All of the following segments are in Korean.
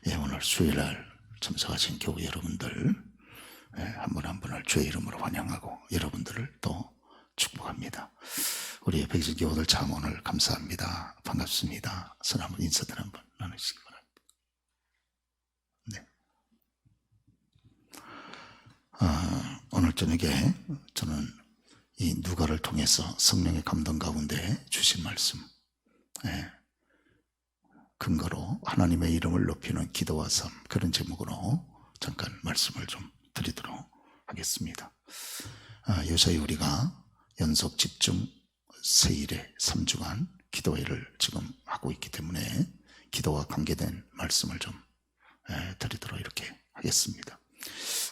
오늘 수요일날 참석하신 교우 여러분들 한 분 한 분을 주의 이름으로 환영하고 여러분들을 또 축복합니다. 우리 옆에 계신 교우들 참 오늘 감사합니다. 반갑습니다. 손 한번 인사들 한번 나누시기 바랍니다. 오늘 저녁에 저는 이 누가를 통해서 성령의 감동 가운데 주신 말씀 근거로 하나님의 이름을 높이는 기도와 삶, 그런 제목으로 잠깐 말씀을 좀 드리도록 하겠습니다. 요사이 우리가 연속 집중 세일에 3주간 기도회를 지금 하고 있기 때문에 기도와 관계된 말씀을 좀 드리도록 이렇게 하겠습니다.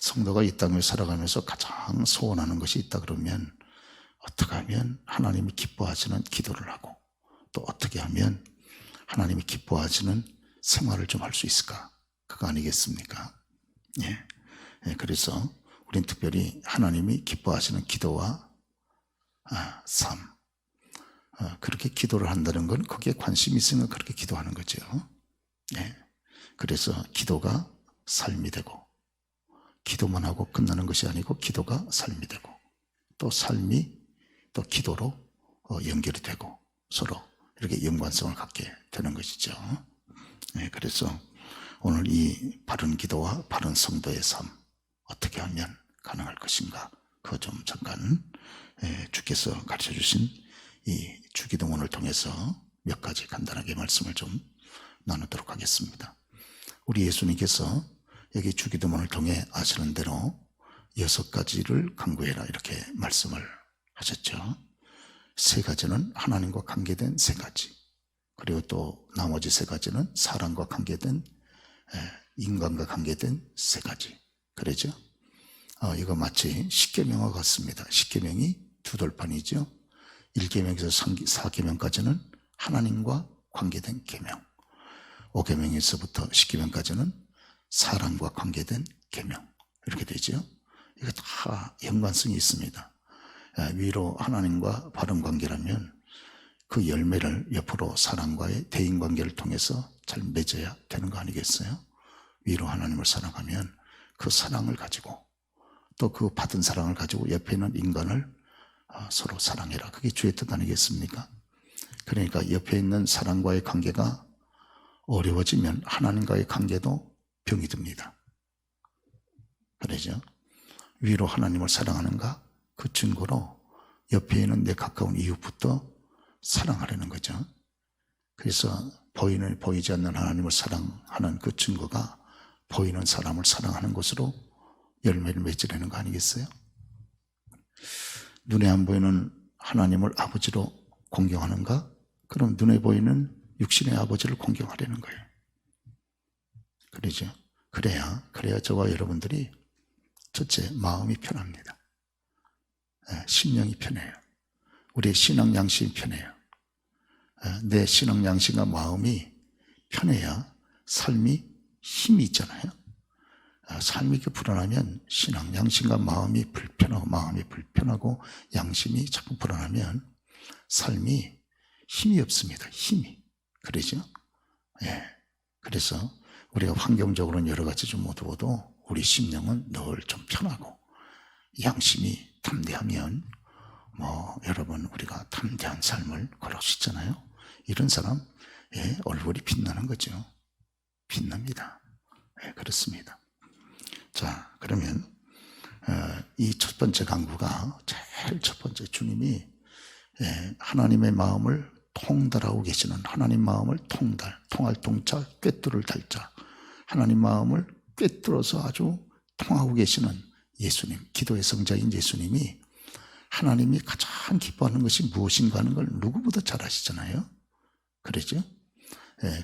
성도가 이 땅을 살아가면서 가장 소원하는 것이 있다 그러면 어떻게 하면 하나님이 기뻐하시는 기도를 하고 또 어떻게 하면 하나님이 기뻐하시는 생활을 좀 할 수 있을까? 그거 아니겠습니까? 그래서 우린 특별히 하나님이 기뻐하시는 기도와 삶, 그렇게 기도를 한다는 건 거기에 관심이 있으면 그렇게 기도하는 거죠. 그래서 기도가 삶이 되고 기도만 하고 끝나는 것이 아니고 기도가 삶이 되고 또 삶이 또 기도로 연결이 되고 서로 이렇게 연관성을 갖게 되는 것이죠. 그래서 오늘 이 바른 기도와 바른 성도의 삶 어떻게 하면 가능할 것인가, 그거 좀 잠깐 주께서 가르쳐 주신 이 주기도문을 통해서 몇 가지 간단하게 말씀을 좀 나누도록 하겠습니다. 우리 예수님께서 여기 주기도문을 통해 아시는 대로 6가지를 강구해라 이렇게 말씀을 하셨죠. 3가지는 하나님과 관계된 3가지, 그리고 또 나머지 3가지는 사람과 관계된 인간과 관계된 3가지. 그러죠? 이거 마치 십계명과 같습니다. 십계명이 2돌판이죠. 1계명에서 4계명까지는 하나님과 관계된 계명, 5계명에서부터 10계명까지는 사람과 관계된 계명, 이렇게 되죠. 이거 다 연관성이 있습니다. 위로 하나님과 바른 관계라면 그 열매를 옆으로 사람과의 대인관계를 통해서 잘 맺어야 되는 거 아니겠어요? 위로 하나님을 사랑하면 그 사랑을 가지고 또 그 받은 사랑을 가지고 옆에 있는 인간을 서로 사랑해라. 그게 주의 뜻 아니겠습니까? 그러니까 옆에 있는 사람과의 관계가 어려워지면 하나님과의 관계도 병이 듭니다. 그러죠? 위로 하나님을 사랑하는가? 그 증거로 옆에 있는 내 가까운 이웃부터 사랑하려는 거죠. 그래서 보이지 않는 하나님을 사랑하는 그 증거가 보이는 사람을 사랑하는 것으로 열매를 맺으려는 거 아니겠어요? 눈에 안 보이는 하나님을 아버지로 공경하는가? 그럼 눈에 보이는 육신의 아버지를 공경하려는 거예요. 그러죠? 그래야 저와 여러분들이 첫째, 마음이 편합니다. 심령이 편해요. 우리의 신앙 양심이 편해요. 내 신앙 양심과 마음이 편해야 삶이 힘이 있잖아요. 삶이 불안하면 신앙 양심과 마음이 불편하고 양심이 자꾸 불안하면 삶이 힘이 없습니다. 힘이. 그러죠? 그래서 우리가 환경적으로는 여러 가지 좀 못 보도 우리 심령은 늘 좀 편하고 양심이 담대하면 여러분 우리가 담대한 삶을 걸을 수 있잖아요. 이런 사람 얼굴이 빛나는 거죠. 빛납니다. 그렇습니다. 자, 그러면 이 첫 번째 강구가 제일 첫 번째, 주님이 하나님의 마음을 통달하고 계시는, 하나님 마음을 통할 통자, 꿰뚫을 달자, 하나님 마음을 꿰뚫어서 아주 통하고 계시는 예수님, 기도의 성자인 예수님이 하나님이 가장 기뻐하는 것이 무엇인가 하는 걸 누구보다 잘 아시잖아요. 그러죠?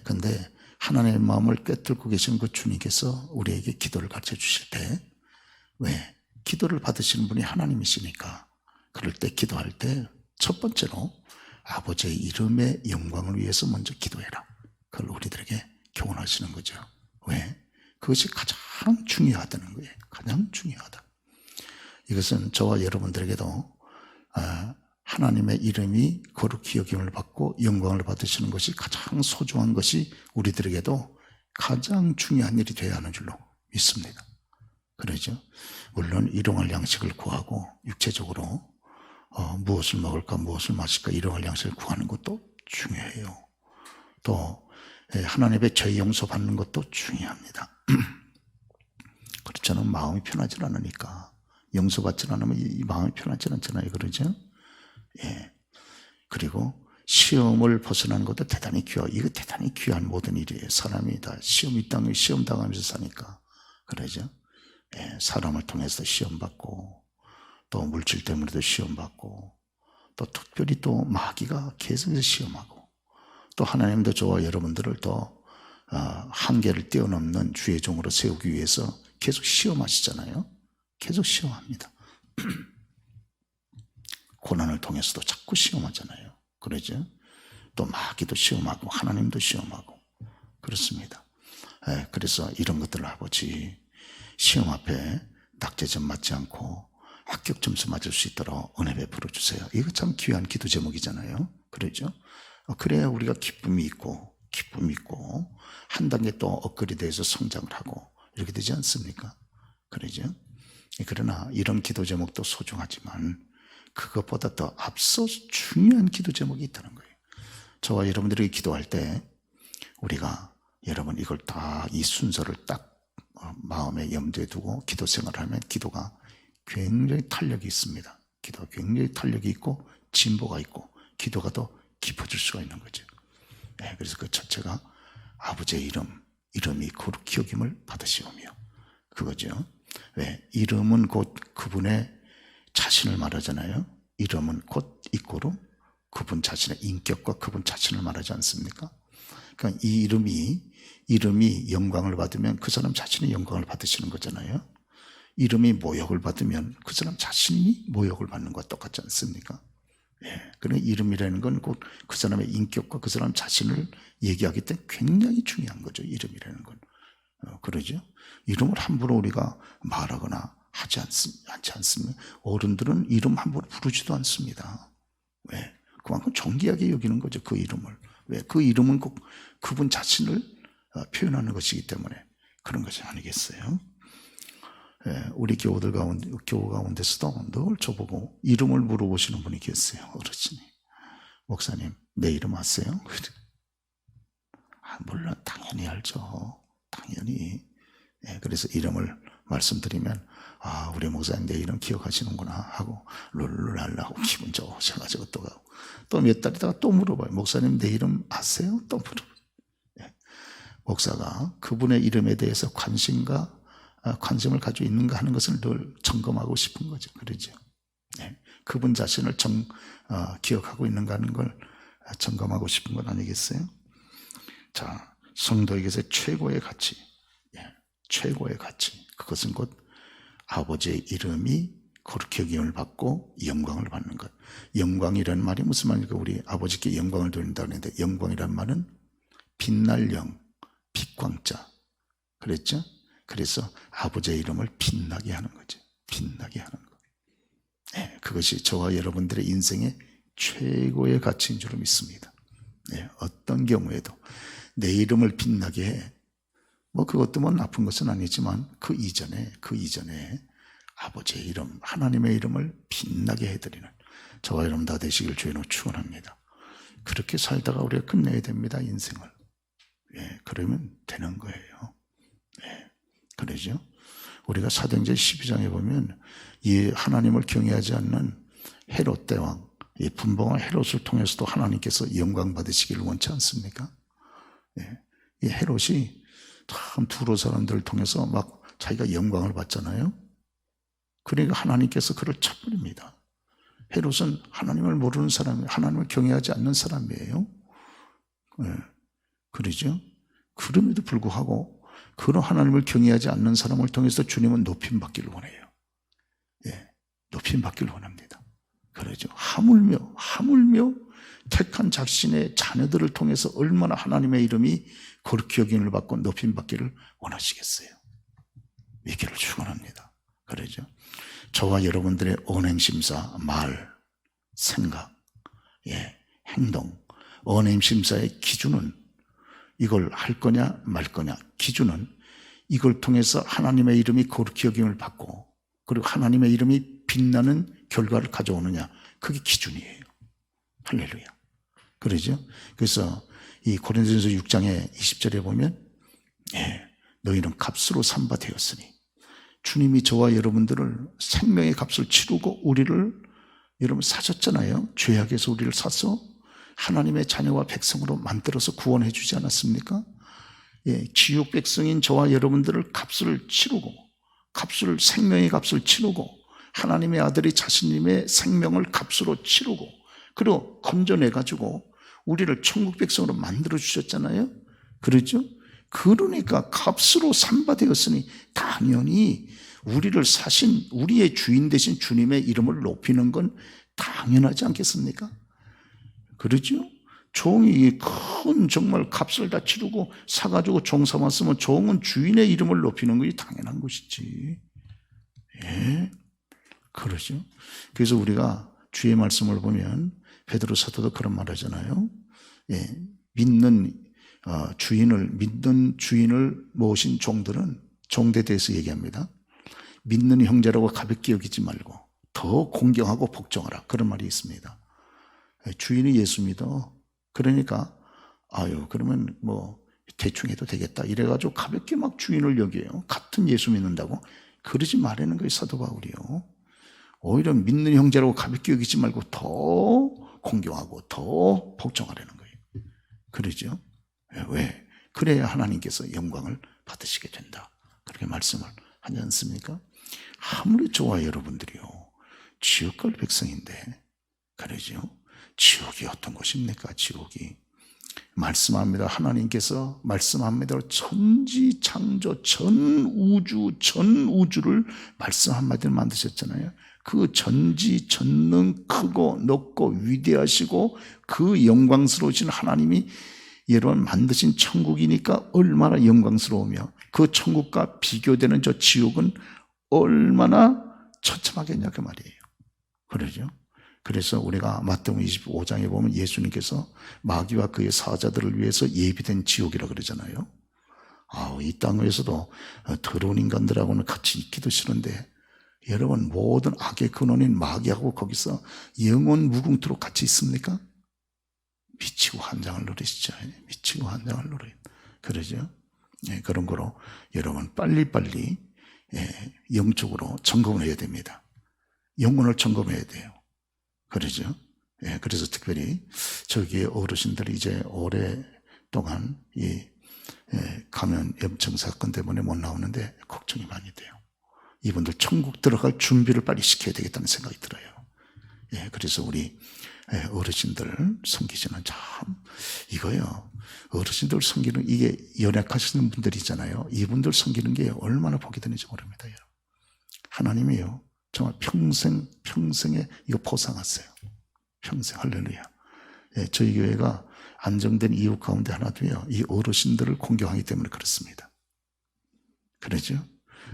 근데 하나님의 마음을 꿰뚫고 계신 그 주님께서 우리에게 기도를 가르쳐 주실 때, 왜? 기도를 받으시는 분이 하나님이시니까 그럴 때 기도할 때 첫 번째로 아버지의 이름의 영광을 위해서 먼저 기도해라. 그걸 우리들에게 교훈하시는 거죠. 왜? 그것이 가장 중요하다는 거예요. 가장 중요하다. 이것은 저와 여러분들에게도 하나님의 이름이 거룩히 여김을 받고 영광을 받으시는 것이 가장 소중한 것이 우리들에게도 가장 중요한 일이 되어야 하는 줄로 믿습니다. 그러죠. 물론 일용할 양식을 구하고 육체적으로 무엇을 먹을까 무엇을 마실까 일용할 양식을 구하는 것도 중요해요. 또 하나님의 죄 용서 받는 것도 중요합니다. 그렇지 않으면 마음이 편하지 않으니까 용서받지 않으면 이 마음이 편하지 않잖아요. 그러죠. 예. 그리고 시험을 벗어나는 것도 대단히 이거 대단히 귀한 모든 일이에요. 사람이 다 시험 당하면서 사니까. 그러죠. 예. 사람을 통해서 시험받고 또 물질 때문에도 시험받고 또 특별히 또 마귀가 계속해서 시험하고 또 하나님도 저와 여러분들을 더 한계를 뛰어넘는 주의 종으로 세우기 위해서 계속 시험하시잖아요. 계속 시험합니다. 고난을 통해서도 자꾸 시험하잖아요. 그러죠? 또 마귀도 시험하고 하나님도 시험하고 그렇습니다. 그래서 이런 것들을 아버지 시험 앞에 낙제점 맞지 않고 합격 점수 맞을 수 있도록 은혜 베풀어 주세요. 이거 참 귀한 기도 제목이잖아요. 그러죠? 그래야 우리가 기쁨이 있고 한 단계 또 업그레이드해서 성장을 하고 이렇게 되지 않습니까? 그러죠? 그러나 이런 기도 제목도 소중하지만 그것보다 더 앞서 중요한 기도 제목이 있다는 거예요. 저와 여러분들이 기도할 때 우리가 여러분 이걸 다 이 순서를 딱 마음에 염두에 두고 기도 생활을 하면 기도가 굉장히 탄력이 있습니다. 기도가 굉장히 탄력이 있고 진보가 있고 기도가 더 깊어질 수가 있는 거죠. 네, 그래서 그 첫째가 아버지의 이름이 거룩히 여김을 받으시오며 그거죠. 왜? 이름은 곧 그분의 자신을 말하잖아요. 이름은 곧 이꼬로 그분 자신의 인격과 그분 자신을 말하지 않습니까? 그러니까 이 이름이 영광을 받으면 그 사람 자신이 영광을 받으시는 거잖아요. 이름이 모욕을 받으면 그 사람 자신이 모욕을 받는 것과 똑같지 않습니까? 예. 그런 이름이라는 건 곧 그 사람의 인격과 그 사람 자신을 얘기하기 때문에 굉장히 중요한 거죠. 이름이라는 건. 그러죠? 이름을 함부로 우리가 말하거나 하지 않습니다. 어른들은 이름 함부로 부르지도 않습니다. 왜? 그만큼 존귀하게 여기는 거죠. 그 이름을. 왜? 그 이름은 꼭 그분 자신을 표현하는 것이기 때문에 그런 것이 아니겠어요? 예, 우리 교우 가운데서도 늘 저보고 이름을 물어보시는 분이 계세요. 어르신이. 목사님, 내 이름 아세요? 물론 당연히 알죠. 당연히. 예, 그래서 이름을 말씀드리면 우리 목사님 내 이름 기억하시는구나 하고 룰루랄라 하고 기분 좋으셔가지고 또 몇 달 있다가 또 물어봐요. 목사님 내 이름 아세요? 또 물어봐요. 예, 목사가 그분의 이름에 대해서 관심을 가지고 있는가 하는 것을 늘 점검하고 싶은 거죠. 그러죠. 네. 그분 자신을 기억하고 있는가 하는 걸 점검하고 싶은 건 아니겠어요? 자, 성도에게서 최고의 가치, 최고의 가치. 그것은 곧 아버지의 이름이 거룩히 여김을 받고 영광을 받는 것. 영광이라는 말이 무슨 말입니까? 우리 아버지께 영광을 돌린다고 하는데 영광이라는 말은 빛날 영, 빛광자. 그랬죠? 그래서 아버지의 이름을 빛나게 하는 거죠. 빛나게 하는 것. 네, 그것이 저와 여러분들의 인생의 최고의 가치인 줄 믿습니다. 네, 어떤 경우에도 내 이름을 빛나게 해. 그것도 나쁜 것은 아니지만 그 이전에 아버지의 이름, 하나님의 이름을 빛나게 해드리는 저와 여러분 다 되시길 주의로 축원합니다. 그렇게 살다가 우리가 끝내야 됩니다. 인생을. 예, 그러면 되는 거예요. 예, 그러죠. 우리가 사도행전 12장에 보면 이 하나님을 경외하지 않는 헤롯 대왕, 이 분봉한 헤롯을 통해서도 하나님께서 영광 받으시기를 원치 않습니까? 예, 이 헤롯이 참 두로 사람들을 통해서 막 자기가 영광을 받잖아요. 그러니까 하나님께서 그를 쳐버립니다. 헤롯은 하나님을 모르는 사람이에요. 하나님을 경외하지 않는 사람이에요. 예, 그러죠. 그럼에도 불구하고 그런 하나님을 경외하지 않는 사람을 통해서 주님은 높임받기를 원해요. 예, 높임받기를 원합니다. 그러죠. 하물며 택한 자신의 자녀들을 통해서 얼마나 하나님의 이름이 거룩히 여김을 받고 높임받기를 원하시겠어요. 믿기를 축원합니다. 그러죠. 저와 여러분들의 언행심사, 말, 생각, 행동, 언행심사의 기준은 이걸 할 거냐 말 거냐. 기준은 이걸 통해서 하나님의 이름이 거룩히 여김을 받고 그리고 하나님의 이름이 빛나는 결과를 가져오느냐. 그게 기준이에요. 할렐루야. 그러죠? 그래서 이 고린도전서 6장의 20절에 보면 너희는 값으로 삼바 되었으니 주님이 저와 여러분들을 생명의 값을 치르고 우리를 여러분 사셨잖아요. 죄악에서 우리를 사서 하나님의 자녀와 백성으로 만들어서 구원해 주지 않았습니까? 지옥 백성인 저와 여러분들을 값을 치르고 생명의 값을 치르고 하나님의 아들이 자신님의 생명을 값으로 치르고 그리고 건져내가지고 우리를 천국 백성으로 만들어 주셨잖아요. 그렇죠? 그러니까 값으로 삼바되었으니 당연히 우리를 사신 우리의 주인 되신 주님의 이름을 높이는 건 당연하지 않겠습니까? 그렇죠? 종이 큰 정말 값을 다 치르고 사가지고 종 삼았으면 종은 주인의 이름을 높이는 것이 당연한 것이지. 그러죠? 그래서 우리가 주의 말씀을 보면 베드로 사도도 그런 말 하잖아요. 믿는 주인을 모신 종들은 종대에 대해서 얘기합니다. 믿는 형제라고 가볍게 여기지 말고 더 공경하고 복종하라. 그런 말이 있습니다. 주인이 예수 믿어. 그러니까 그러면 뭐 대충 해도 되겠다. 이래가지고 가볍게 막 주인을 여겨요. 같은 예수 믿는다고. 그러지 말라는 거예요. 사도 바울이요. 오히려 믿는 형제라고 가볍게 여기지 말고 더 공경하고 더 복종하라는 거예요. 그러죠? 왜? 그래야 하나님께서 영광을 받으시게 된다. 그렇게 말씀을 하지 않습니까? 아무리 저와 여러분들이요. 지옥 갈 백성인데 그러죠? 지옥이 어떤 곳입니까? 지옥이. 말씀합니다. 하나님께서 말씀합니다. 천지창조 전우주를 말씀 한마디로 만드셨잖아요. 그 전지전능 크고 높고 위대하시고 그 영광스러우신 하나님이 여러분 만드신 천국이니까 얼마나 영광스러우며 그 천국과 비교되는 저 지옥은 얼마나 처참하겠냐 그 말이에요. 그러죠? 그래서 우리가 마태복음 25장에 보면 예수님께서 마귀와 그의 사자들을 위해서 예비된 지옥이라 그러잖아요. 이 땅에서도 더러운 인간들하고는 같이 있기도 싫은데 여러분 모든 악의 근원인 마귀하고 거기서 영원 무궁토록 같이 있습니까? 미치고 환장을 누리시죠. 미치고 환장을 누려요. 그러죠? 그런 거로 여러분 빨리빨리 영적으로 점검을 해야 됩니다. 영혼을 점검해야 돼요. 그러죠? 그래서 특별히 저기에 어르신들이 이제 오랫동안 이 감염염증 사건 때문에 못 나오는데 걱정이 많이 돼요. 이분들 천국 들어갈 준비를 빨리 시켜야 되겠다는 생각이 들어요. 그래서 우리 어르신들 섬기시는 참 이거요. 어르신들 섬기는 이게 연약하시는 분들 있잖아요. 이분들 섬기는 게 얼마나 복이 되는지 모릅니다. 여러분. 하나님이요. 정말 평생에 이거 보상하세요. 평생 할렐루야. 저희 교회가 안정된 이유 가운데 하나도요. 이 어르신들을 공경하기 때문에 그렇습니다. 그러죠?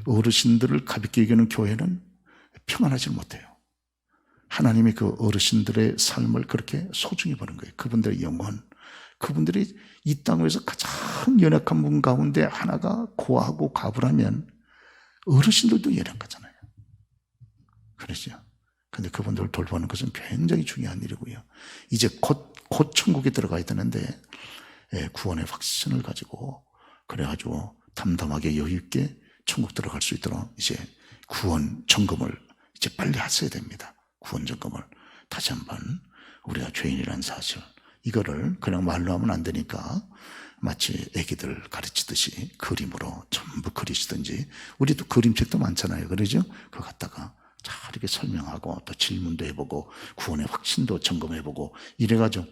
어르신들을 가볍게 여기는 교회는 평안하지 못해요. 하나님이 그 어르신들의 삶을 그렇게 소중히 보는 거예요. 그분들의 영혼. 그분들이 이 땅에서 가장 연약한 분 가운데 하나가 고아하고 가불하면 어르신들도 연약하잖아요. 그러죠. 근데 그분들을 돌보는 것은 굉장히 중요한 일이고요. 이제 곧 천국에 들어가야 되는데 구원의 확신을 가지고 그래가지고 담담하게 여유있게 천국 들어갈 수 있도록 이제 구원 점검을 이제 빨리 하셔야 됩니다. 구원 점검을 다시 한번 우리가 죄인이라는 사실 이거를 그냥 말로 하면 안 되니까 마치 애기들 가르치듯이 그림으로 전부 그리시든지 우리도 그림책도 많잖아요. 그러죠? 그거 갖다가 잘 이렇게 설명하고 또 질문도 해보고 구원의 확신도 점검해보고 이래가지고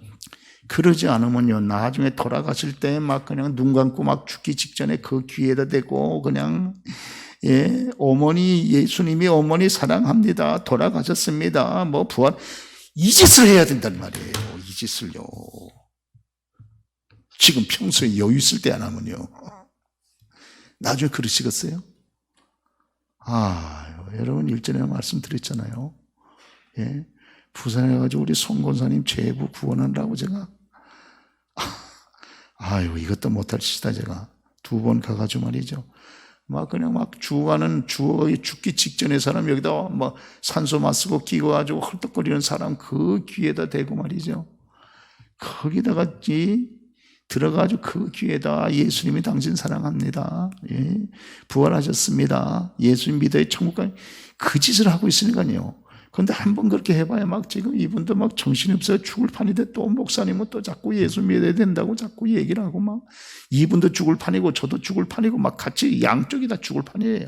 그러지 않으면요 나중에 돌아가실 때 막 그냥 눈 감고 막 죽기 직전에 그 귀에다 대고 그냥 어머니 예수님이 어머니 사랑합니다 돌아가셨습니다 뭐 부활 이 짓을 해야 된단 말이에요. 이 짓을요. 지금 평소에 여유 있을 때 안 하면요 나중에 그러시겠어요? 여러분 일전에 말씀드렸잖아요. 부산에 가지고 우리 송 권사님 제부 구원하려고 제가 아유, 이것도 못할 짓이다, 제가. 2번 가가지고 말이죠. 그냥 죽어가는, 죽기 직전에 사람 여기다 산소 마스크 끼고 가지고 헐떡거리는 사람 그 귀에다 대고 말이죠. 거기다가 들어가지고 그 귀에다 예수님이 당신 사랑합니다. 예, 부활하셨습니다. 예수님 믿어야 천국 가요. 그 짓을 하고 있으니까요. 그런데 한번 그렇게 해봐야 지금 이분도 정신이 없어요. 죽을 판인데 또 목사님은 또 자꾸 예수 믿어야 된다고 자꾸 얘기를 하고 이분도 죽을 판이고 저도 죽을 판이고 같이 양쪽이 다 죽을 판이에요.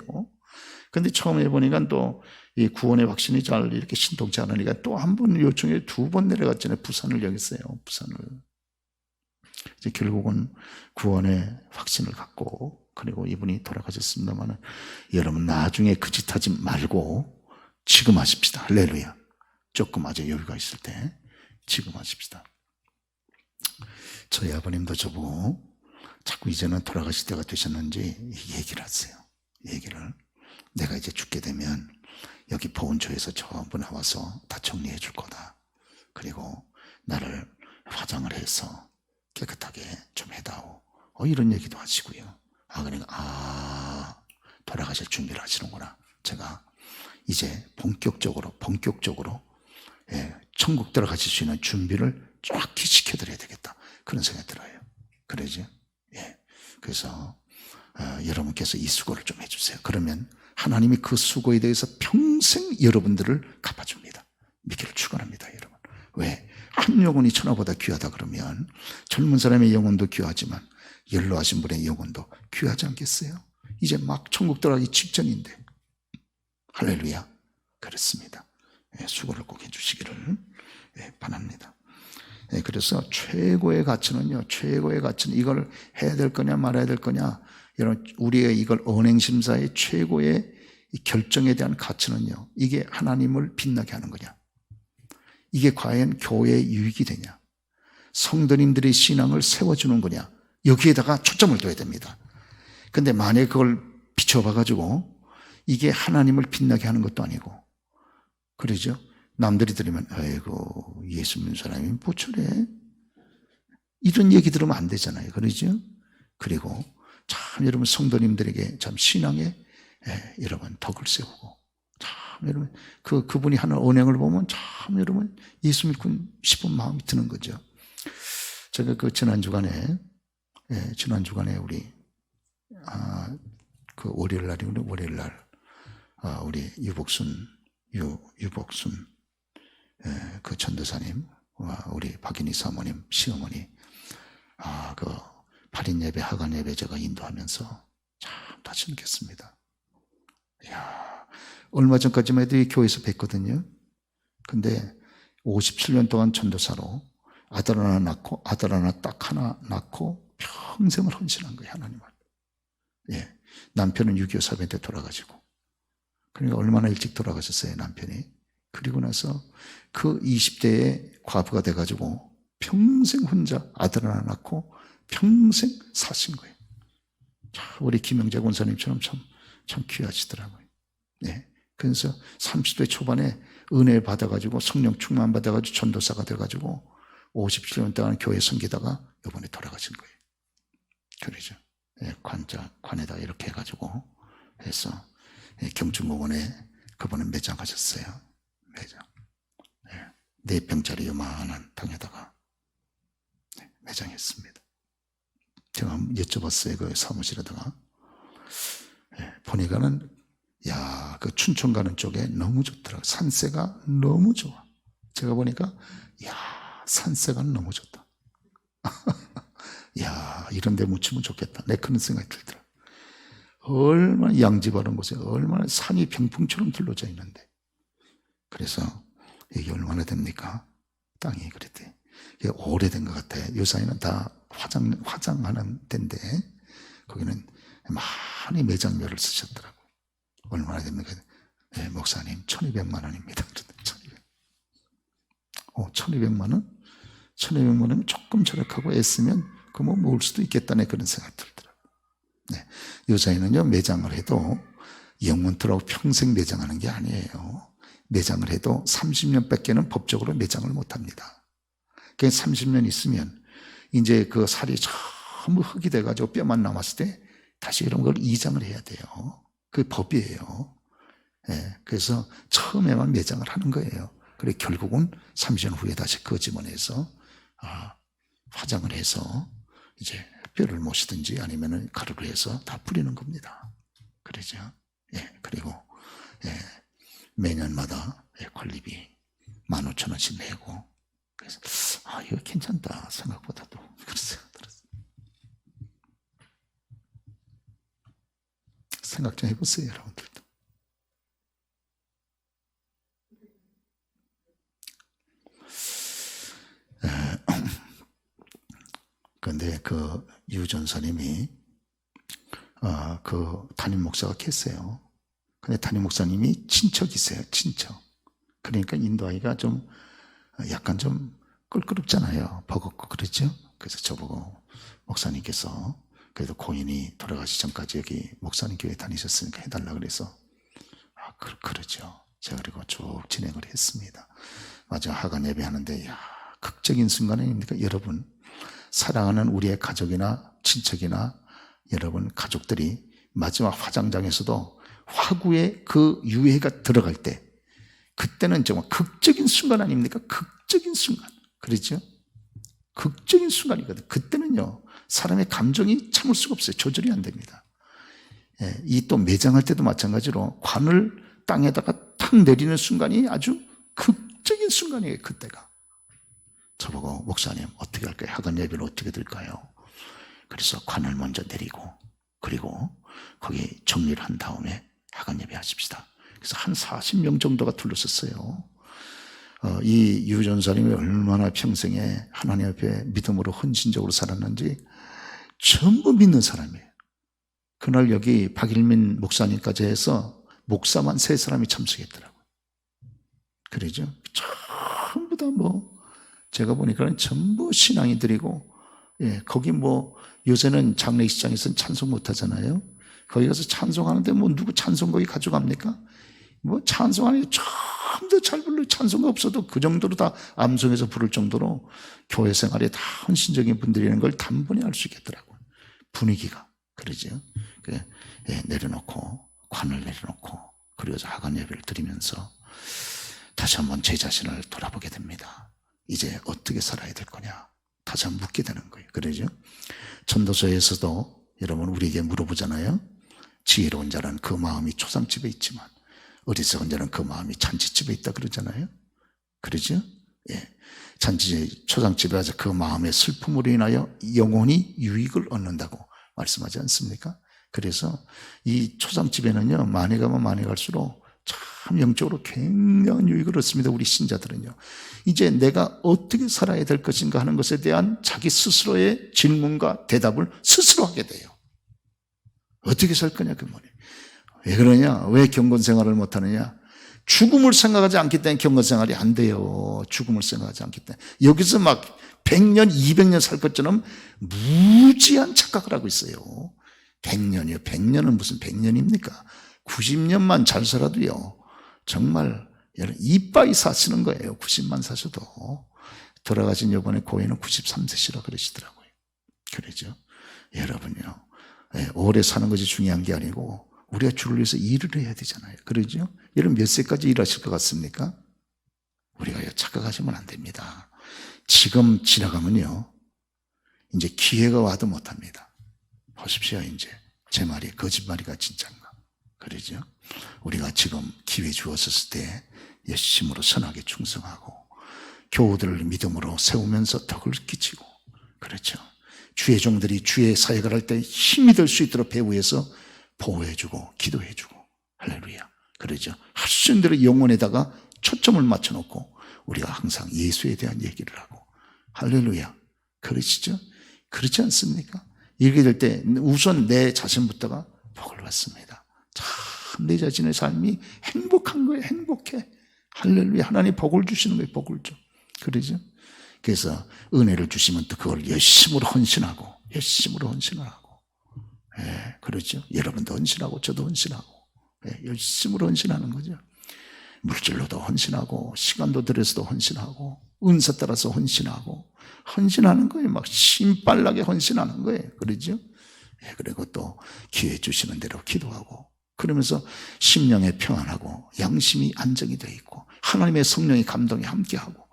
그런데 처음 해보니까 또 이 구원의 확신이 잘 이렇게 신통치 않으니까 또 한 번 요청해 2번 내려갔잖아요. 부산을 여겼어요. 부산을. 이제 결국은 구원의 확신을 갖고 그리고 이분이 돌아가셨습니다만 여러분 나중에 그 짓 하지 말고 지금 하십시다. 할렐루야. 조금 아주 여유가 있을 때 지금 하십시다. 저희 아버님도 저보고 자꾸 이제는 돌아가실 때가 되셨는지 얘기를 하세요. 얘기를. 내가 이제 죽게 되면 여기 보훈처에서 전부 나와서 다 정리해 줄 거다. 그리고 나를 화장을 해서 깨끗하게 좀 해다오. 이런 얘기도 하시고요. 그러니까 돌아가실 준비를 하시는구나. 제가 이제 본격적으로 천국 들어가실 수 있는 준비를 쫙 시켜드려야 되겠다. 그런 생각이 들어요. 그러죠? 예. 그래서 여러분께서 이 수고를 좀 해주세요. 그러면 하나님이 그 수고에 대해서 평생 여러분들을 갚아줍니다. 믿기를 축원합니다, 여러분. 왜? 한 영혼이 천하보다 귀하다 그러면 젊은 사람의 영혼도 귀하지만 연로하신 분의 영혼도 귀하지 않겠어요? 이제 천국 들어가기 직전인데. 할렐루야. 그렇습니다. 수고를 꼭 해주시기를 바랍니다. 그래서 최고의 가치는 이걸 해야 될 거냐 말아야 될 거냐, 여러분 우리의 이걸 언행심사의 최고의 결정에 대한 가치는요, 이게 하나님을 빛나게 하는 거냐, 이게 과연 교회의 유익이 되냐, 성도님들의 신앙을 세워주는 거냐, 여기에다가 초점을 둬야 됩니다. 근데 만약에 그걸 비춰봐가지고 이게 하나님을 빛나게 하는 것도 아니고, 그러죠? 남들이 들으면 아이고 예수 믿는 사람이 뭐 저래, 이런 얘기 들으면 안 되잖아요. 그러죠? 그리고 참 여러분 성도님들에게 참 신앙에 여러분 덕을 세우고, 참 여러분 그분이 하는 언행을 보면 참 여러분 예수 믿고 싶은 마음이 드는 거죠. 제가 지난 주간에 우리 그 월요일 날 우리 유복순 그 전도사님, 우리 박인희 사모님 시어머니 그 8인 예배 하간 예배 제가 인도하면서 참 다시 느꼈습니다. 이야, 얼마 전까지만 해도 이 교회에서 뵀거든요. 근데 57년 동안 전도사로 아들 하나 낳고 아들 하나 딱 하나 낳고 평생을 헌신한 거예요, 하나님을. 예, 남편은 6.25 사변 때 돌아가시고, 그러니까 얼마나 일찍 돌아가셨어요, 남편이. 그리고 나서 그 20대에 과부가 돼가지고 평생 혼자 아들 하나 낳고 평생 사신 거예요. 우리 김영재 권사님처럼 참 귀하시더라고요. 네. 그래서 30대 초반에 은혜 받아가지고 성령 충만 받아가지고 전도사가 돼가지고 57년 동안 교회 섬기다가 이번에 돌아가신 거예요. 그러죠. 네, 관에다 이렇게 해가지고 해서 경주공원에 그분은 매장하셨어요. 매장. 네 평짜리 요만한 방에다가 매장했습니다. 제가 여쭤봤어요. 그 사무실에다가. 보니까는 그 춘천 가는 쪽에 너무 좋더라고요. 산세가 너무 좋아. 제가 보니까 산세가 너무 좋다. 이런 데 묻히면 좋겠다. 내 그런 생각이 들더라. 얼마나 양지바른 곳에 얼마나 산이 병풍처럼 둘러져 있는데, 그래서 이게 얼마나 됩니까? 땅이 그랬대. 이게 오래된 것 같아요. 요사이는 다 화장하는 데인데 거기는 많이 매장료를 쓰셨더라고요. 얼마나 됩니까? 목사님 1200만 원입니다. 1200만 원? 1200만 원이면 조금 절약하고 애쓰면 모을 수도 있겠다네, 그런 생각이 들더라고요. 요사이는요, 매장을 해도 영원토록 평생 매장하는 게 아니에요. 매장을 해도 30년 밖에는 법적으로 매장을 못 합니다. 그러니까 30년 있으면 이제 그 살이 너무 흙이 돼가지고 뼈만 남았을 때 다시 이런 걸 이장을 해야 돼요. 그 법이에요. 예, 그래서 처음에만 매장을 하는 거예요. 그래 결국은 3년 후에 다시 그 집어내서 화장을 해서 이제 뼈를 모시든지 아니면 가루로 해서 다 뿌리는 겁니다. 그러죠. 예, 그리고 예, 매년마다 관리비 15,000원씩 내고, 그래서 이거 괜찮다 생각보다도 그랬어요. 생각 좀 해보세요, 여러분들도. 그런데 그 유전사님이 그 담임 목사가 계세요. 근데 담임 목사님이 친척이세요, 친척. 그러니까 인도하기가 좀 약간 좀 껄끄럽잖아요. 버겁고 그렇죠. 그래서 저보고 목사님께서 그래도 고인이 돌아가시 전까지 여기 목사님 교회 다니셨으니까 해달라 그래서 그러죠. 제가 그리고 쭉 진행을 했습니다. 맞아, 하간 예배하는데 극적인 순간 아닙니까? 여러분, 사랑하는 우리의 가족이나 친척이나 여러분 가족들이 마지막 화장장에서도 화구에 그 유해가 들어갈 때, 그때는 정말 극적인 순간 아닙니까? 극적인 순간. 그렇죠? 극적인 순간이거든. 그때는요, 사람의 감정이 참을 수가 없어요. 조절이 안 됩니다. 예, 이 또 매장할 때도 마찬가지로 관을 땅에다가 탁 내리는 순간이 아주 극적인 순간이에요. 그때가. 저보고 목사님 어떻게 할까요? 하간 예배를 어떻게 드릴까요? 그래서 관을 먼저 내리고 그리고 거기 정리를 한 다음에 하간 예배 하십시다. 그래서 한 40명 정도가 둘러섰어요. 이 유전사님이 얼마나 평생에 하나님 앞에 믿음으로 헌신적으로 살았는지 전부 믿는 사람이에요. 그날 여기 박일민 목사님까지 해서 목사만 3사람이 참석했더라고요. 그러죠? 전부 다 제가 보니까는 전부 신앙인들이고, 예, 거기 요새는 장례식장에서는 찬송 못 하잖아요. 거기 가서 찬송하는데 누구 찬송곡이 가져갑니까? 찬송하는 게 전부 잘 불러요. 찬송가 없어도 그 정도로 다 암송해서 부를 정도로 교회 생활에 다 헌신적인 분들이라는 걸 단번에 알 수 있겠더라고요. 분위기가. 그러죠. 예, 내려놓고, 관을 내려놓고, 그리고 하간 예배를 드리면서 다시 한번 제 자신을 돌아보게 됩니다. 이제 어떻게 살아야 될 거냐? 다시 한번 묻게 되는 거예요. 그러죠. 전도서에서도 여러분 우리에게 물어보잖아요. 지혜로운 자는 그 마음이 초상집에 있지만 어리석은 자는 그 마음이 잔치집에 있다 그러잖아요. 그러죠? 예. 초상집에 와서 그 마음의 슬픔으로 인하여 영혼이 유익을 얻는다고 말씀하지 않습니까? 그래서 이 초상집에는요, 많이 가면 많이 갈수록 참 영적으로 굉장한 유익을 얻습니다. 우리 신자들은요. 이제 내가 어떻게 살아야 될 것인가 하는 것에 대한 자기 스스로의 질문과 대답을 스스로 하게 돼요. 어떻게 살 거냐 그 말이에요. 왜 그러냐? 왜 경건생활을 못하느냐? 죽음을 생각하지 않기 때문에 경건생활이 안 돼요. 죽음을 생각하지 않기 때문에. 여기서 100년, 200년 살 것처럼 무지한 착각을 하고 있어요. 100년이요. 100년은 무슨 100년입니까? 90년만 잘 살아도요, 정말 이빠이 사시는 거예요. 90만 사셔도. 돌아가신 요번에 고인은 93세시라 그러시더라고요. 그러죠. 여러분요, 오래 사는 것이 중요한 게 아니고 우리가 주를 위해서 일을 해야 되잖아요. 그러죠. 여러분 몇 세까지 일하실 것 같습니까? 우리가 착각하시면 안 됩니다. 지금 지나가면요, 이제 기회가 와도 못합니다. 보십시오. 이제 제 말이 거짓말이가 진짜인가. 그러죠. 우리가 지금 기회 주었을 때 열심으로 선하게 충성하고 교우들을 믿음으로 세우면서 덕을 끼치고, 그렇죠. 주의 종들이 주의 사역을 할 때 힘이 될 수 있도록 배후에서 보호해주고 기도해주고, 할렐루야. 그러죠. 할 수 있는 대로 영혼에다가 초점을 맞춰놓고 우리가 항상 예수에 대한 얘기를 하고, 할렐루야. 그러시죠? 그렇지 않습니까? 이렇게 될 때 우선 내 자신부터가 복을 받습니다. 참 내 자신의 삶이 행복한 거예요. 행복해. 할렐루야. 하나님 복을 주시는 거예요. 복을 줘. 그러죠? 그래서 은혜를 주시면 또 그걸 열심으로 헌신하고, 열심으로 헌신하고, 그렇죠. 여러분도 헌신하고 저도 헌신하고, 열심으로 헌신하는 거죠. 물질로도 헌신하고 시간도 들여서도 헌신하고 은사 따라서 헌신하고 헌신하는 거예요. 막 신빨나게 헌신하는 거예요. 그러죠? 예, 그리고 또 기회 주시는 대로 기도하고 그러면서 심령에 평안하고 양심이 안정이 되어 있고 하나님의 성령의 감동이 함께하고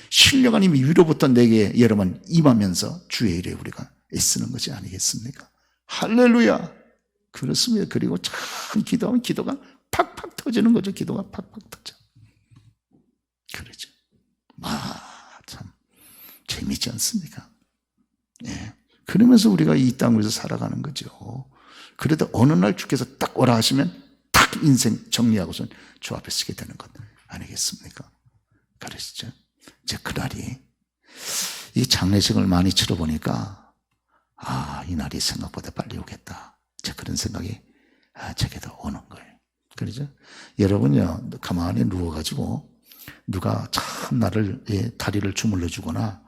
신령 하나님이 위로부터 내게 여러분 임하면서 주의 일에 우리가 애쓰는 것이 아니겠습니까? 할렐루야. 그렇습니다. 그리고 참 기도하면 기도가 팍팍 터지는 거죠. 기도가 팍팍 터져. 그러죠. 참 재미있지 않습니까? 예. 그러면서 우리가 이 땅에서 살아가는 거죠. 그래도 어느 날 주께서 딱 오라 하시면 딱 인생 정리하고선 주 앞에 서게 되는 것 아니겠습니까? 그러시죠? 이제 그날이 이 장례식을 많이 치러보니까 이 날이 생각보다 빨리 오겠다. 이제 그런 생각이 제게도 오는 거예요. 그러죠? 여러분요, 가만히 누워가지고 누가 참 나를 다리를 주물러 주거나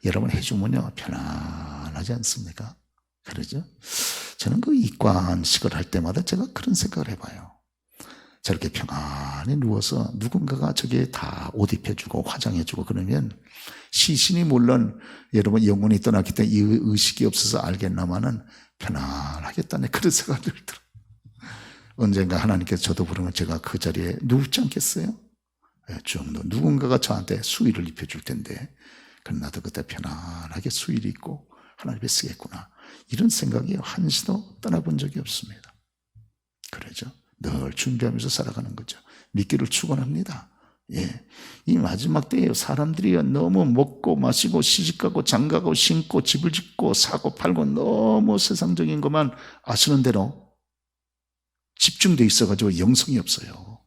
여러분 해주면요 편안하지 않습니까? 그러죠? 저는 그 입관식을 할 때마다 제가 그런 생각을 해봐요. 저렇게 평안히 누워서 누군가가 저게 다 옷 입혀주고 화장해주고 그러면 시신이 물론 여러분 영혼이 떠났기 때문에 이 의식이 없어서 알겠나마는 편안하겠다네 그런 생각이 들더라고요. 언젠가 하나님께서 저도 부르면 제가 그 자리에 눕지 않겠어요? 누군가가 저한테 수의를 입혀줄 텐데 그럼 나도 그때 편안하게 수의를 입고 하나님 앞에 쓰겠구나 이런 생각이 한시도 떠나본 적이 없습니다. 그러죠? 늘 준비하면서 살아가는 거죠. 믿기를 축원합니다. 예, 이 마지막 때에 사람들이 너무 먹고 마시고 시집가고 장가고 신고 집을 짓고 사고 팔고 너무 세상적인 것만 아시는 대로 집중돼 있어가지고 영성이 없어요.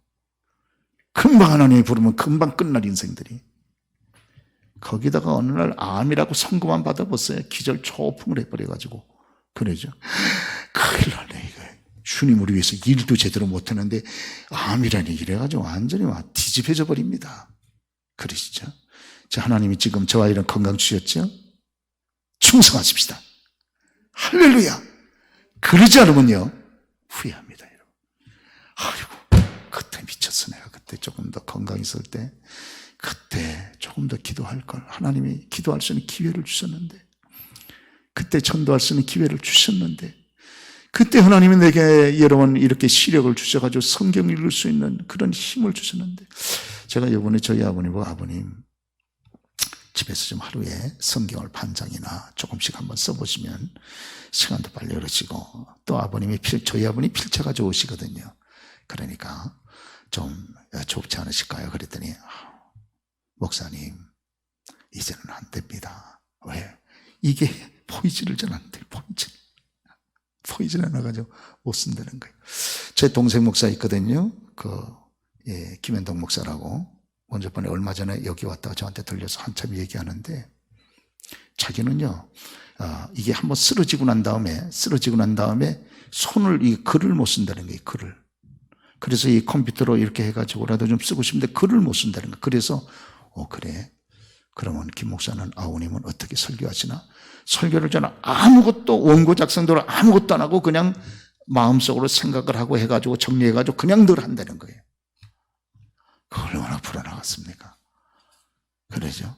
금방 하나님이 부르면 금방 끝날 인생들이. 거기다가 어느 날 암이라고 선고만 받아봤어요. 기절 초풍을 해버려가지고. 그러죠. 큰일 나네 이거. 주님을 위해서 일도 제대로 못하는데 암이라니 이래가지고 완전히 막 뒤집혀져 버립니다. 그러시죠. 자, 하나님이 지금 저와 이런 건강 주셨죠? 충성하십시다. 할렐루야. 그러지 않으면요 후회합니다. 여러분. 아이고 그때 미쳤어. 내가 그때 조금 더 건강했을 때 그때 조금 더 기도할 걸. 하나님이 기도할 수 있는 기회를 주셨는데 그때 전도할 수 있는 기회를 주셨는데 그때 하나님이 내게 여러분 이렇게 시력을 주셔가지고 성경 읽을 수 있는 그런 힘을 주셨는데 제가 이번에 저희 아버님과 아버님 집에서 좀 하루에 성경을 반 장이나 조금씩 한번 써보시면 시간도 빨리 흐르시고 또 아버님이 저희 아버님이 필차 가지고 오시거든요. 그러니까 좀 좁지 않으실까요? 그랬더니 목사님 이제는 안 됩니다. 왜? 이게 보이지를 잘 안 돼요. 보이질 않아가지고 못 쓴다는 거예요. 제 동생 목사 있거든요. 김현동 목사라고. 먼저 번에 얼마 전에 여기 왔다가 저한테 들려서 한참 얘기하는데 자기는요, 이게 한번 쓰러지고 난 다음에 손을, 이 글을 못 쓴다는 거예요, 글을. 그래서 이 컴퓨터로 이렇게 해가지고라도 좀 쓰고 싶은데 글을 못 쓴다는 거예요. 그래서, 그래. 그러면 김 목사는 아우님은 어떻게 설교하시나? 설교를 저는 아무것도 원고 작성도 아무것도 안 하고 그냥 마음속으로 생각을 하고 해가지고 정리해가지고 그냥 늘 한다는 거예요. 그걸 얼마나 불어나갔습니까? 그러죠?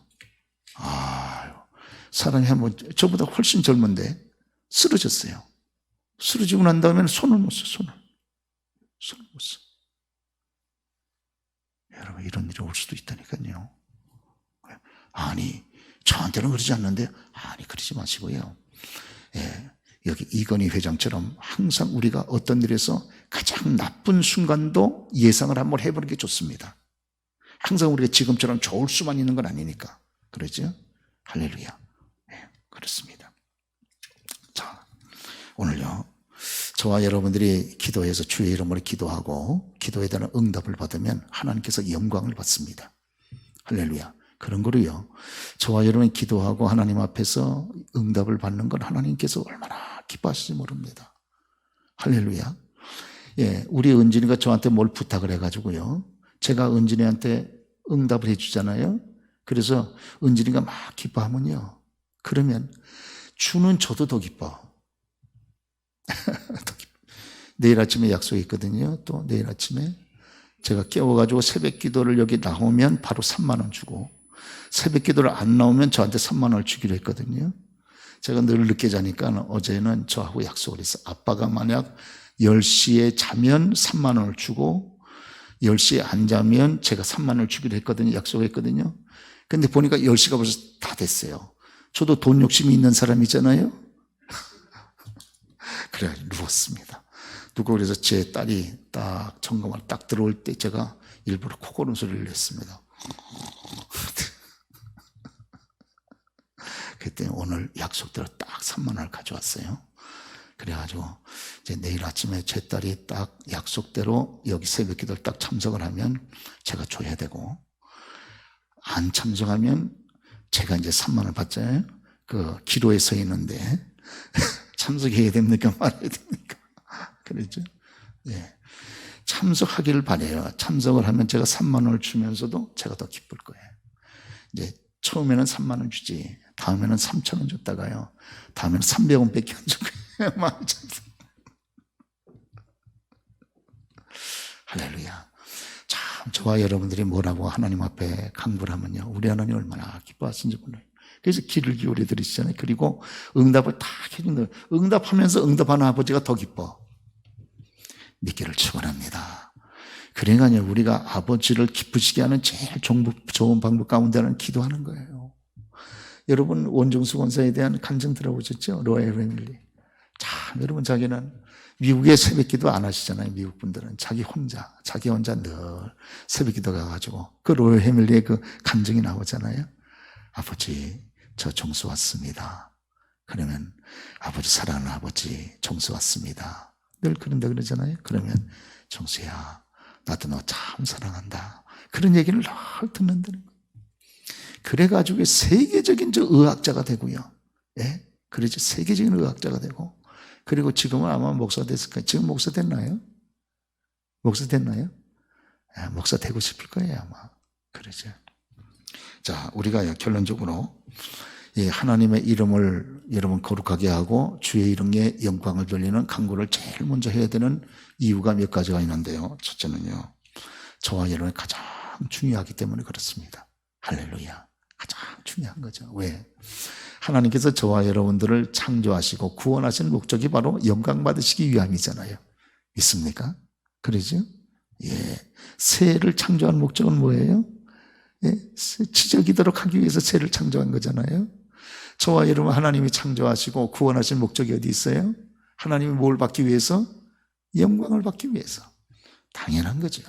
사람이 한번 저보다 훨씬 젊은데 쓰러졌어요. 쓰러지고 난 다음에는 손을 못 써, 손을 못 써. 여러분 이런 일이 올 수도 있다니까요. 아니 저한테는 그러지 않는데 그러지 마시고요. 예, 여기 이건희 회장처럼 항상 우리가 어떤 일에서 가장 나쁜 순간도 예상을 한번 해보는 게 좋습니다. 항상 우리가 지금처럼 좋을 수만 있는 건 아니니까. 그러죠? 할렐루야. 예, 그렇습니다. 자, 오늘요 저와 여러분들이 기도해서 주의 이름으로 기도하고 기도에 대한 응답을 받으면 하나님께서 영광을 받습니다. 할렐루야. 그런 거로요 저와 여러분이 기도하고 하나님 앞에서 응답을 받는 건 하나님께서 얼마나 기뻐하실지 모릅니다. 할렐루야. 예, 우리 은진이가 저한테 뭘 부탁을 해가지고요 제가 은진이한테 응답을 해주잖아요. 그래서 은진이가 막 기뻐하면요 그러면 주는 저도 더 기뻐. 더 기뻐. 내일 아침에 약속이 있거든요. 또 내일 아침에 제가 깨워가지고 새벽 기도를 여기 나오면 바로 3만 원 주고, 새벽 기도를 안 나오면 저한테 3만 원을 주기로 했거든요. 제가 늘 늦게 자니까 어제는 저하고 약속을 했어요. 아빠가 만약 10시에 자면 3만 원을 주고 10시에 안 자면 제가 3만 원을 주기로 했거든요. 약속했거든요. 근데 보니까 10시가 벌써 다 됐어요. 저도 돈 욕심이 있는 사람이잖아요. 그래 누웠습니다. 누구 그래서 제 딸이 딱 점검을 딱 들어올 때 제가 일부러 코 고는 소리를 냈습니다. 그때 오늘 약속대로 딱 3만 원을 가져왔어요. 그래가지고 이제 내일 아침에 제 딸이 딱 약속대로 여기 새벽 기도를 딱 참석을 하면 제가 줘야 되고, 안 참석하면 제가 이제 3만 원을 받잖아요. 그 기로에 서 있는데 참석해야 됩니까 말아야 됩니까? 그러죠. 예. 참석하기를 바래요. 참석을 하면 제가 3만 원을 주면서도 제가 더 기쁠 거예요. 이제 처음에는 3만 원 주지, 다음에는 3천 원 줬다가요, 다음에는 300원밖에 안 주고 할렐루야. 참 저와 여러분들이 뭐라고 하나님 앞에 강구를 하면요, 우리 하나님 얼마나 기뻐하신지 몰라요. 그래서 귀를 기울여 들으시잖아요. 그리고 응답을 딱 해준다. 응답하면서 응답하는 아버지가 더 기뻐. 믿기를 축원합니다. 그러니까요, 우리가 아버지를 기쁘시게 하는 제일 좋은 방법 가운데는 기도하는 거예요. 여러분 원정수 권사에 대한 간증 들어보셨죠? 로얄 패밀리. 참 여러분, 자기는 미국에 새벽 기도 안 하시잖아요. 미국 분들은 자기 혼자 늘 새벽 기도 가가지고 그 로얄 패밀리의 그 간증이 나오잖아요. 아버지, 저 정수 왔습니다. 그러면 아버지, 사랑하는 아버지, 정수 왔습니다. 늘 그런다 그러잖아요. 그러면 정수야, 나도 너 참 사랑한다. 그런 얘기를 늘 듣는다는 거예요. 그래가지고 세계적인 저 의학자가 되고요. 예? 그러죠. 세계적인 의학자가 되고, 그리고 지금은 아마 목사 됐을 거예요. 지금 목사 됐나요? 목사 됐나요? 예, 목사 되고 싶을 거예요, 아마. 그러죠. 자, 우리가 결론적으로 이 하나님의 이름을 여러분 거룩하게 하고 주의 이름에 영광을 돌리는 간구를 제일 먼저 해야 되는 이유가 몇 가지가 있는데요. 첫째는요, 저와 여러분이 가장 중요하기 때문에 그렇습니다. 할렐루야. 가장 중요한 거죠. 왜? 하나님께서 저와 여러분들을 창조하시고 구원하신 목적이 바로 영광 받으시기 위함이잖아요. 믿습니까? 그러죠? 예. 새를 창조한 목적은 뭐예요? 예. 지저귀도록 하기 위해서 새를 창조한 거잖아요. 저와 여러분 하나님이 창조하시고 구원하신 목적이 어디 있어요? 하나님이 뭘 받기 위해서? 영광을 받기 위해서. 당연한 거죠.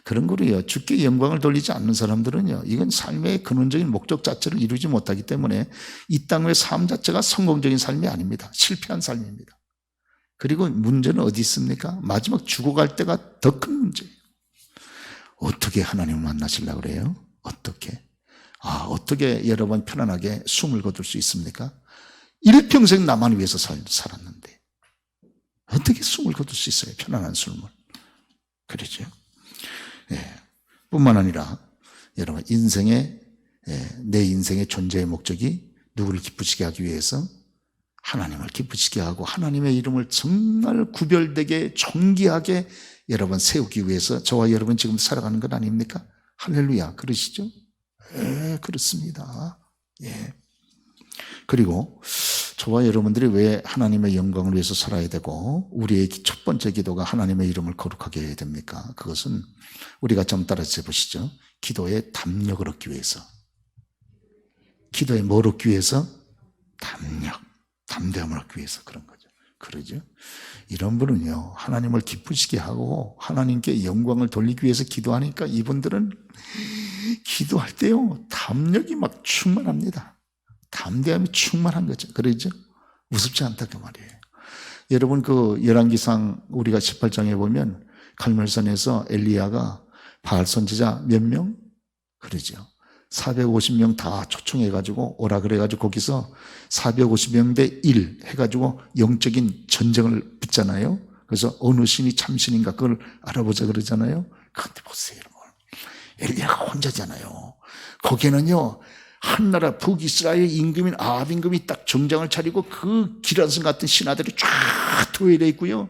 그런 거로요, 주께 영광을 돌리지 않는 사람들은요, 이건 삶의 근원적인 목적 자체를 이루지 못하기 때문에 이 땅의 삶 자체가 성공적인 삶이 아닙니다. 실패한 삶입니다. 그리고 문제는 어디 있습니까? 마지막 죽어갈 때가 더 큰 문제예요. 어떻게 하나님을 만나시려고 그래요? 어떻게? 어떻게 여러분 편안하게 숨을 거둘 수 있습니까? 일평생 나만 위해서 살았는데 어떻게 숨을 거둘 수 있어요? 편안한 숨을. 그러죠. 예. 뿐만 아니라 여러분 내 인생의 존재의 목적이 누구를 기쁘시게 하기 위해서 하나님을 기쁘시게 하고 하나님의 이름을 정말 구별되게 존귀하게 여러분 세우기 위해서 저와 여러분 지금 살아가는 것 아닙니까? 할렐루야. 그러시죠? 예, 그렇습니다. 예. 그리고 저와 여러분들이 왜 하나님의 영광을 위해서 살아야 되고 우리의 첫 번째 기도가 하나님의 이름을 거룩하게 해야 됩니까? 그것은 우리가 좀 따라서 해보시죠. 기도의 담력을 얻기 위해서. 기도에 뭘 얻기 위해서? 담대함을 얻기 위해서 그런 거죠. 그러죠? 이런 분은요, 하나님을 기쁘시게 하고 하나님께 영광을 돌리기 위해서 기도하니까 이분들은 기도할 때요, 담력이 막 충만합니다. 담대함이 충만한 거죠. 그러죠? 무섭지 않다 그 말이에요. 여러분 그 열왕기상 우리가 18장에 보면 갈멜산에서 엘리야가 바알 선지자 몇 명? 그러죠. 450명 다 초청해가지고 오라 그래가지고 거기서 450명 대 1 해가지고 영적인 전쟁을 붙잖아요. 그래서 어느 신이 참신인가 그걸 알아보자 그러잖아요. 그런데 보세요 여러분, 엘리야가 혼자잖아요. 거기는요, 한나라 북이스라엘 임금인 아합 임금이 딱 정장을 차리고 그 기란성 같은 신하들이 쫙 도열해 있고요,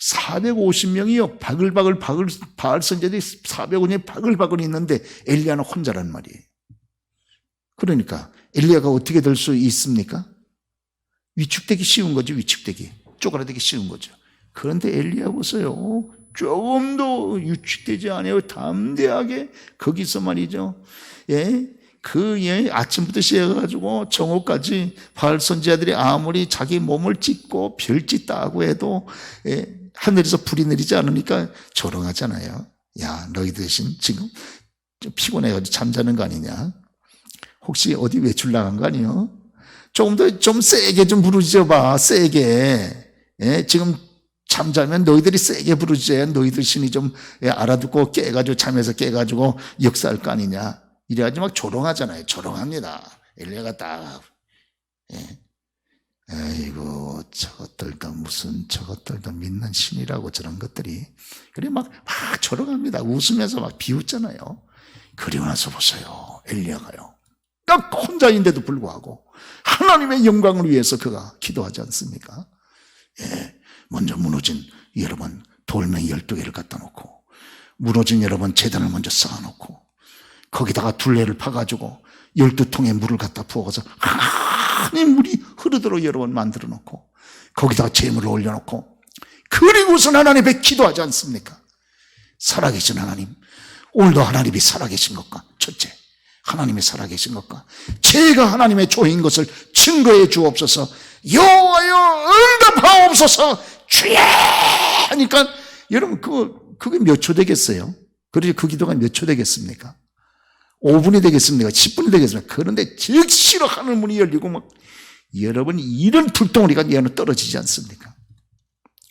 450명이요. 바글바글 바알 선지자들이 450명이 바글바글 있는데 엘리야는 혼자란 말이에요. 그러니까 엘리야가 어떻게 될 수 있습니까? 위축되기 쉬운 거죠. 위축되기. 쪼그라들기 쉬운 거죠. 그런데 엘리야 보세요. 조금도 위축되지 않아요. 담대하게 거기서 말이죠. 아침부터 시작해가지고 정오까지 바알 선지자들이 아무리 자기 몸을 찢고 별짓 따고 해도 하늘에서 불이 내리지 않으니까 조롱하잖아요. 야, 너희 대신 지금 좀 피곤해가지고 잠자는 거 아니냐? 혹시 어디 외출 나간 거 아니요? 조금 더 좀 세게 좀 부르짖어봐. 세게. 지금 잠자면 너희들이 세게 부르짖어야 너희들 신이 좀 알아듣고 깨가지고 잠에서 깨가지고 역사할 거 아니냐? 이래가지고 막 조롱하잖아요. 조롱합니다. 엘리야가 딱. 아이고, 저것들도 믿는 신이라고 저런 것들이. 그래, 막 조롱합니다. 웃으면서 막 비웃잖아요. 그리고 나서 보세요. 엘리야가요. 딱 혼자인데도 불구하고 하나님의 영광을 위해서 그가 기도하지 않습니까? 먼저 무너진 여러분 돌멩이 12개를 갖다 놓고 무너진 여러분 제단을 먼저 쌓아놓고 거기다가 둘레를 파가지고 12통의 물을 갖다 부어서 하나님 물이 흐르도록 여러분 만들어 놓고 거기다가 재물을 올려놓고 그리고선 하나님 앞에 기도하지 않습니까? 살아계신 하나님, 오늘도 하나님이 살아계신 것과 첫째 하나님이 살아계신 것과 제가 하나님의 조인 것을 증거해 주옵소서. 여호와여 응답하옵소서. 주여 하니까 여러분 그게 몇 초 되겠어요? 그러지 그 기도가 몇 초 되겠습니까? 5분이 되겠습니까? 10분이 되겠습니까? 그런데 즉시로 하늘 문이 열리고 막 여러분 이런 불덩어리가 얘는 떨어지지 않습니까?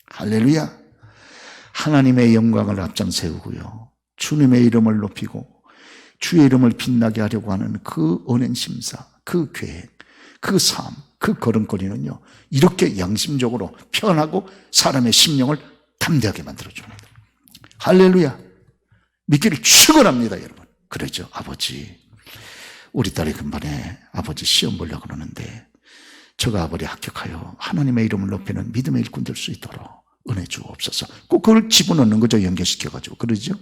할렐루야. 하나님의 영광을 앞장 세우고요. 주님의 이름을 높이고 주의 이름을 빛나게 하려고 하는 그 언행 심사, 그 계획, 그 삶, 그 걸음걸이는요. 이렇게 양심적으로 편하고 사람의 심령을 담대하게 만들어줍니다. 할렐루야. 믿기를 축원합니다, 여러분. 그러죠. 아버지, 우리 딸이 금번에 아버지 시험 보려고 그러는데 저가 아버지 합격하여 하나님의 이름을 높이는 믿음의 일꾼 될 수 있도록 은혜 주옵소서. 꼭 그걸 집어넣는 거죠. 연결시켜가지고. 그러죠.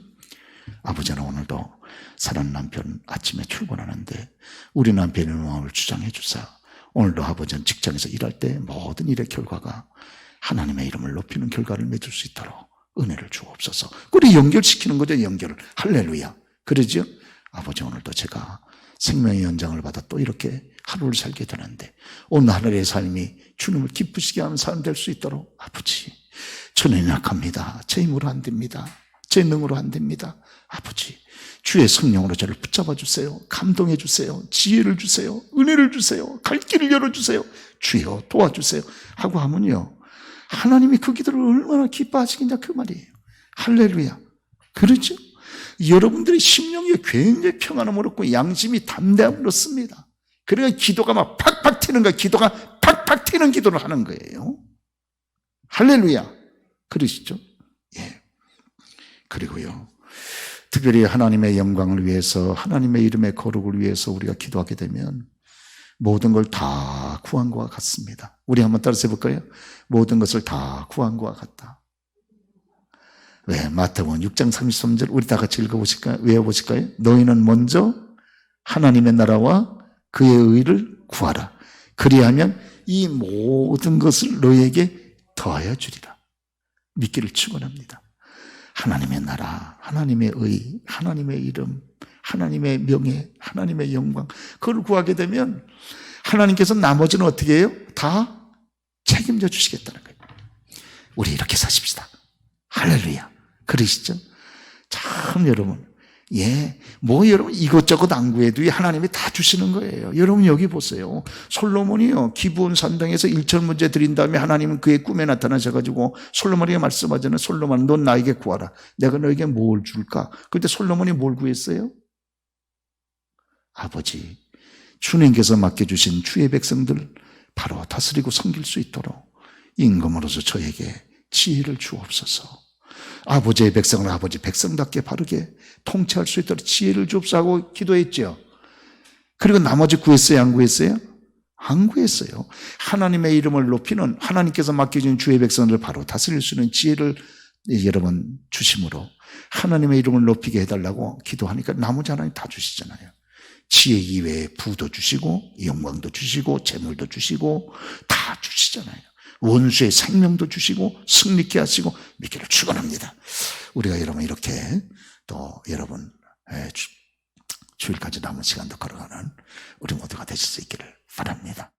아버지는 오늘도 사랑하는 남편 아침에 출근하는데 우리 남편의 마음을 주장해 주사. 오늘도 아버지는 직장에서 일할 때 모든 일의 결과가 하나님의 이름을 높이는 결과를 맺을 수 있도록 은혜를 주옵소서. 그래 연결시키는 거죠. 연결을. 할렐루야. 그러죠. 아버지 오늘도 제가 생명의 연장을 받아 또 이렇게 하루를 살게 되는데 오늘 하늘의 삶이 주님을 기쁘시게 하는 삶 될 수 있도록 아버지 저는 약합니다. 제 힘으로 안 됩니다. 제 능으로 안 됩니다. 아버지 주의 성령으로 저를 붙잡아 주세요. 감동해 주세요. 지혜를 주세요. 은혜를 주세요. 갈 길을 열어주세요. 주여 도와주세요 하고 하면요 하나님이 그 기도를 얼마나 기뻐하시겠냐 그 말이에요. 할렐루야. 그렇죠? 여러분들의 심령이 굉장히 평안함을 얻고 양심이 담대함을 얻습니다. 그러니까 기도가 막 팍팍 튀는 거예요. 기도가 팍팍 튀는 기도를 하는 거예요. 할렐루야. 그러시죠? 예. 그리고요 특별히 하나님의 영광을 위해서 하나님의 이름의 거룩을 위해서 우리가 기도하게 되면 모든 걸 다 구한 것과 같습니다. 우리 한번 따라서 해볼까요? 모든 것을 다 구한 것과 같다. 왜? 마태복음 6장 33절 우리 다 같이 읽어보실까요? 외워보실까요? 너희는 먼저 하나님의 나라와 그의 의를 구하라. 그리하면 이 모든 것을 너희에게 더하여 주리라. 믿기를 축원합니다. 하나님의 나라, 하나님의 의, 하나님의 이름, 하나님의 명예, 하나님의 영광 그걸 구하게 되면 하나님께서 나머지는 어떻게 해요? 다 책임져 주시겠다는 거예요. 우리 이렇게 사십시다. 할렐루야. 그러시죠? 참 여러분 여러분 이것저것 안 구해도 하나님이 다 주시는 거예요. 여러분 여기 보세요. 솔로몬이요 기브온 산당에서 1,000문제 드린 다음에 하나님은 그의 꿈에 나타나셔가지고 솔로몬에게 말씀하잖아요. 솔로몬 넌 나에게 구하라. 내가 너에게 뭘 줄까? 그런데 솔로몬이 뭘 구했어요? 아버지 주님께서 맡겨주신 주의 백성들 바로 다스리고 섬길 수 있도록 임금으로서 저에게 지혜를 주옵소서. 아버지의 백성을 아버지 백성답게 바르게 통치할 수 있도록 지혜를 주옵소서 하고 기도했죠. 그리고 나머지 구했어요? 안 구했어요? 항구했어요. 하나님의 이름을 높이는, 하나님께서 맡겨준 주의 백성들을 바로 다스릴 수 있는 지혜를 여러분 주심으로 하나님의 이름을 높이게 해달라고 기도하니까 나머지 하나님 다 주시잖아요. 지혜 이외에 부도 주시고 영광도 주시고 재물도 주시고 다 주시잖아요. 원수의 생명도 주시고 승리케 하시고 믿기를 축원합니다. 우리가 여러분 이렇게 또 여러분 주일까지 남은 시간도 걸어가는 우리 모두가 되실 수 있기를 바랍니다.